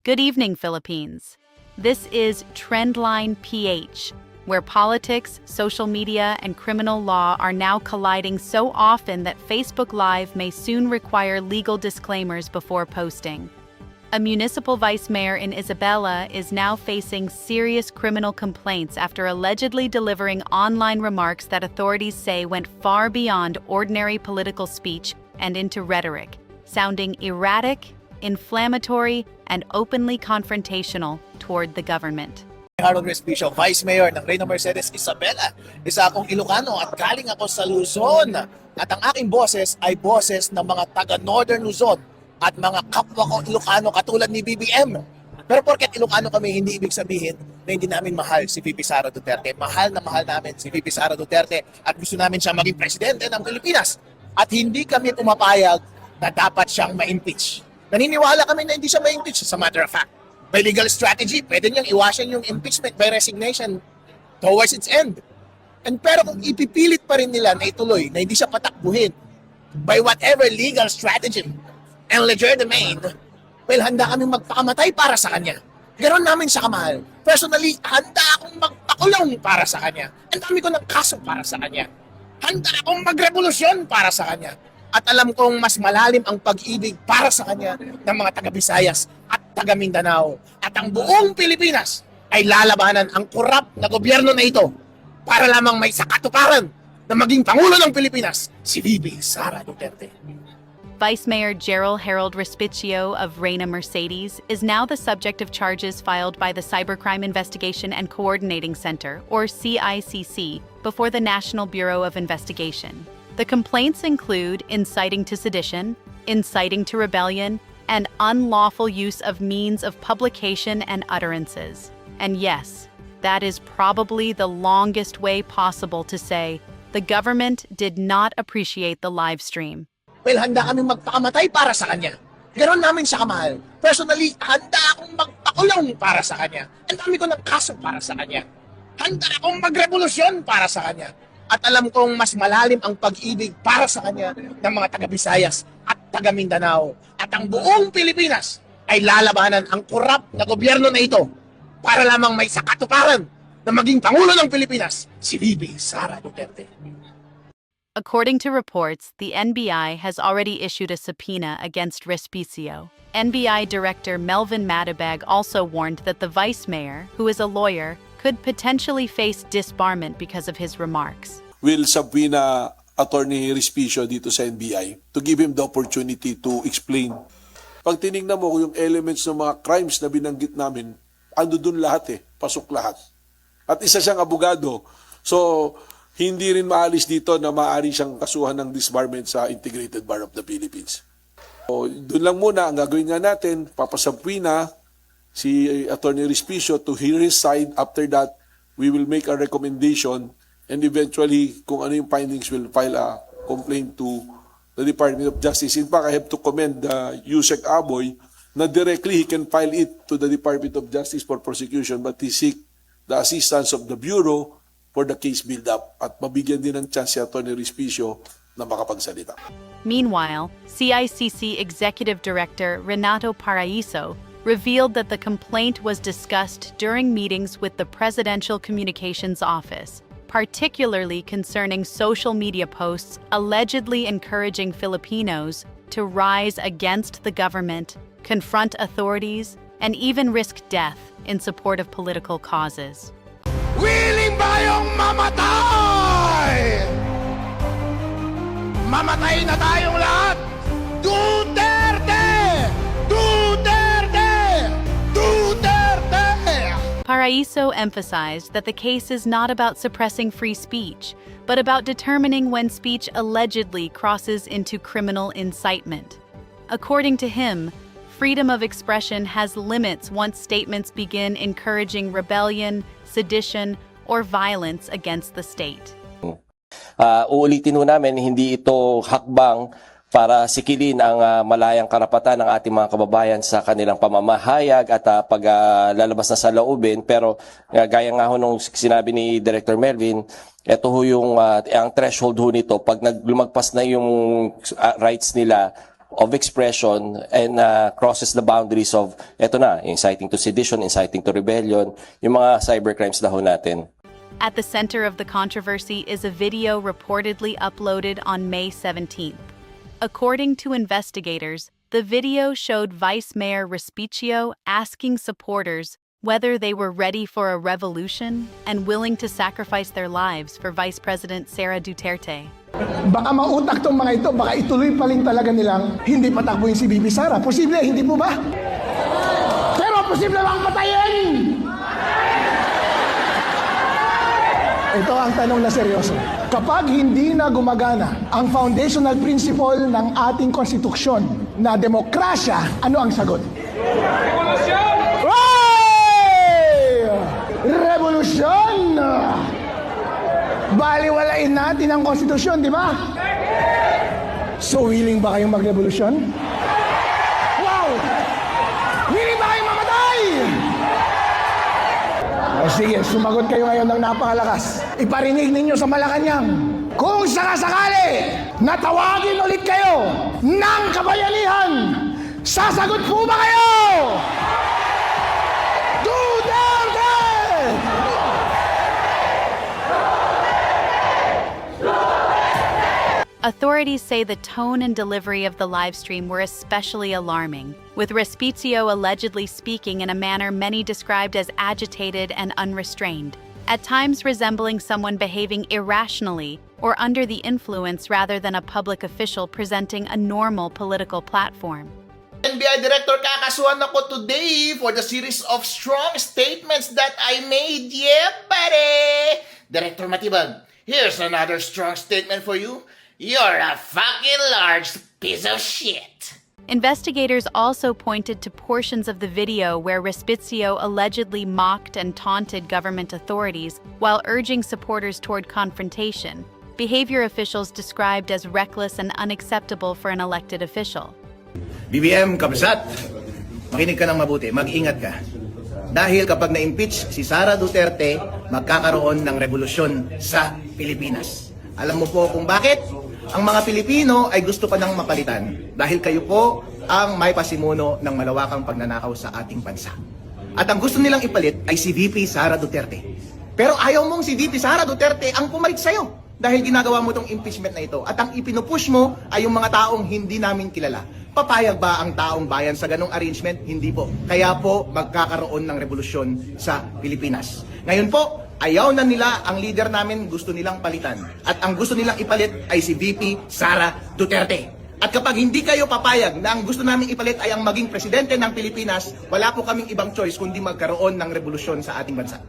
Good evening, Philippines. This is Trendline PH, where politics, social media, and criminal law are now colliding so often that Facebook Live may soon require legal disclaimers before posting. A municipal vice mayor in Isabela is now facing serious criminal complaints after allegedly delivering online remarks that authorities say went far beyond ordinary political speech and into rhetoric, sounding erratic, inflammatory, and openly confrontational toward the government. Harold Respicio, Vice Mayor ng Reyna Mercedes Isabela. Isa akong Ilocano at galing ako sa Luzon. At ang aking boses ay boses ng mga taga-Northern Luzon at mga kapwa ko Ilocano katulad ni BBM. Pero porket Ilocano kami, hindi ibig sabihin na hindi namin mahal si VP Sara Duterte. Mahal na mahal namin si VP Sara Duterte at gusto namin siya maging presidente ng Pilipinas. At hindi kami pumapayag na dapat siyang ma-impeach. Naniniwala kami na hindi siya ma-impeach. As a matter of fact, by legal strategy, pwede niyang iwasan yung impeachment by resignation towards its end. Pero kung ipipilit pa rin nila na ituloy, na hindi siya patakbuhin by whatever legal strategy and legerdemain, well, handa kami magpakamatay para sa kanya. Ganon namin siya kamahal. Personally, handa akong magpakulong para sa kanya. Ang dami ko ng kaso para sa kanya. Handa akong magrevolusyon para sa kanya. At alam kong mas malalim ang pag-ibig para sa kanya ng mga taga-Visayas at taga-Mindanao. At ang buong Pilipinas ay lalabanan ang korap na gobyerno na ito para lamang may sakatuparan na maging Pangulo ng Pilipinas, si VP Sara Duterte. Vice Mayor Gerald Harold Respicio of Reyna Mercedes is now the subject of charges filed by the Cybercrime Investigation and Coordinating Center, or CICC, before the National Bureau of Investigation. The complaints include inciting to sedition, inciting to rebellion, and unlawful use of means of publication and utterances. And yes, that is probably the longest way possible to say the government did not appreciate the live stream. Well, handa kami magpakamatay para sa kanya. Ganon namin siya kamahal. Personally, handa akong magpakulong para sa kanya. Ang dami ko ng kaso para sa kanya. Handa akong magrevolusyon para sa kanya. At alam kong mas malalim ang pag-ibig para sa kanya ng mga taga-Visayas at taga-Mindanao. At ang buong Pilipinas ay lalabanan ang korap na gobyerno na ito para lamang may sakatuparan na maging Pangulo ng Pilipinas, si VP Sara Duterte. According to reports, the NBI has already issued a subpoena against Respicio. NBI Director Melvin Matabag also warned that the vice mayor, who is a lawyer, could potentially face disbarment because of his remarks. Will subpoena Attorney Respicio dito sa NBI to give him the opportunity to explain. Pag tinignan mo yung elements ng mga crimes na binanggit namin, ando dun lahat pasok lahat. At isa siyang abogado. So, hindi rin maalis dito na maaari siyang kasuhan ng disbarment sa Integrated Bar of the Philippines. So, doon lang muna, ang gagawin nga natin, papasubpoena si Attorney Respicio to hear his side. After that, we will make a recommendation and eventually, kung ano yung findings, we'll file a complaint to the Department of Justice. In fact, I have to commend Yusek Aboy na directly he can file it to the Department of Justice for prosecution, but he seek the assistance of the Bureau for the case build-up at mabigyan din ng chance si Attorney Respicio na makapagsalita. Meanwhile, CICC Executive Director Renato Paraiso revealed that the complaint was discussed during meetings with the Presidential Communications Office, particularly concerning social media posts allegedly encouraging Filipinos to rise against the government, confront authorities, and even risk death in support of political causes. Willing ba yung mamatay? Mamatay na tayong lahat! Duterte! Duterte! Duterte! Paraiso emphasized that the case is not about suppressing free speech, but about determining when speech allegedly crosses into criminal incitement. According to him, freedom of expression has limits once statements begin encouraging rebellion, sedition, or violence against the state. Uulitin ho namin, hindi ito hakbang para sikilin ang malayang karapatan ng ating mga kababayan sa kanilang pamamahayag at paglalabas na sa loobin. Pero gaya nga ho nung sinabi ni Director Melvin, ito ho yung ang threshold ho nito. Pag lumagpas na yung rights nila of expression and crosses the boundaries of, eto na, inciting to sedition, inciting to rebellion, yung mga cybercrimes na ho natin. At the center of the controversy is a video reportedly uploaded on May 17th. According to investigators, the video showed Vice Mayor Respicio asking supporters whether they were ready for a revolution and willing to sacrifice their lives for Vice President Sara Duterte. Baka mautak tong mga ito, baka ituloy pa rin talaga nilang hindi patakbuhin si Bibi Sara. Posible, hindi po ba? Pero posible bang patayin? Ito ang tanong na seryoso. Kapag hindi na gumagana ang foundational principle ng ating konstitusyon na demokrasya, ano ang sagot? Revolusyon! Revolusyon! Baliwalain natin ang konstitusyon, di ba? So willing ba kayong magrevolusyon? Wow! Willing ba kayong mamatay? O sige, sumagot kayo ngayon ng napakalakas. Iparinig ninyo sa Malacanang. Kung sakasakali na tawagin ulit kayo ng kabayanihan, sasagot po ba kayo? Duterte! Authorities say the tone and delivery of the live stream were especially alarming, with Respicio allegedly speaking in a manner many described as agitated and unrestrained, at times resembling someone behaving irrationally or under the influence rather than a public official presenting a normal political platform. NBI Director, kakasuhan ako today for the series of strong statements that I made. Yeah, buddy! Director Matibag, here's another strong statement for you. You're a fucking large piece of shit. Investigators also pointed to portions of the video where Respicio allegedly mocked and taunted government authorities while urging supporters toward confrontation, behavior officials described as reckless and unacceptable for an elected official. BBM, kabsat, makinig ka ng mabuti, mag-ingat ka. Dahil kapag na-impeach si Sara Duterte, magkakaroon ng revolusyon sa Pilipinas. Alam mo po kung bakit? Ang mga Pilipino ay gusto pa ng mapalitan dahil kayo po ang may pasimuno ng malawakang pagnanakaw sa ating bansa. At ang gusto nilang ipalit ay si VP Sara Duterte. Pero ayaw mong si VP Sara Duterte ang pumalit sa'yo dahil ginagawa mo itong impeachment na ito. At ang ipinupush mo ay yung mga taong hindi namin kilala. Papayag ba ang taong bayan sa ganong arrangement? Hindi po. Kaya po magkakaroon ng revolusyon sa Pilipinas. Ngayon po, ayaw na nila ang leader namin, gusto nilang palitan. At ang gusto nilang ipalit ay si VP Sara Duterte. At kapag hindi kayo papayag na ang gusto namin ipalit ay ang maging presidente ng Pilipinas, wala po kaming ibang choice kundi magkaroon ng revolusyon sa ating bansa.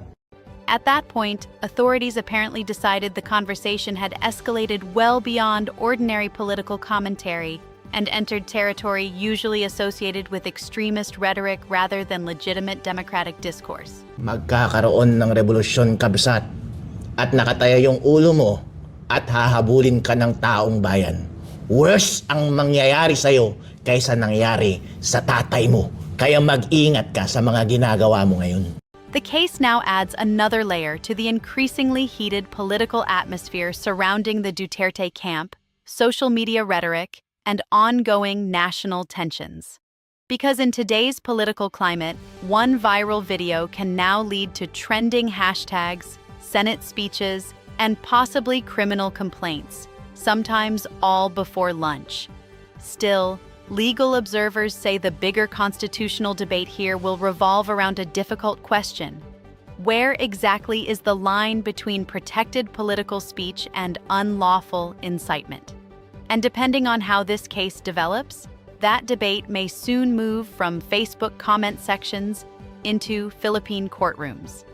At that point, authorities apparently decided the conversation had escalated well beyond ordinary political commentary and entered territory usually associated with extremist rhetoric rather than legitimate democratic discourse. Magkakaroon ng revolusyon, kabsat. At nakataya yung ulo mo at hahabulin ka ng taong bayan. Worse ang mangyayari sa'yo kaysa nangyari sa tatay mo. Kaya mag-ingat ka sa mga ginagawa mo ngayon. The case now adds another layer to the increasingly heated political atmosphere surrounding the Duterte camp, social media rhetoric, and ongoing national tensions. Because in today's political climate, one viral video can now lead to trending hashtags, Senate speeches, and possibly criminal complaints, sometimes all before lunch. Still, legal observers say the bigger constitutional debate here will revolve around a difficult question. Where exactly is the line between protected political speech and unlawful incitement? And depending on how this case develops, that debate may soon move from Facebook comment sections into Philippine courtrooms.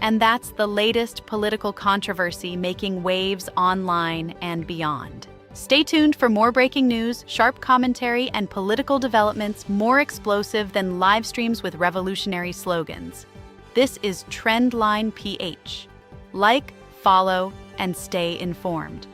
And that's the latest political controversy making waves online and beyond. Stay tuned for more breaking news, sharp commentary, and political developments more explosive than live streams with revolutionary slogans. This is Trendline PH. Like, follow, and stay informed.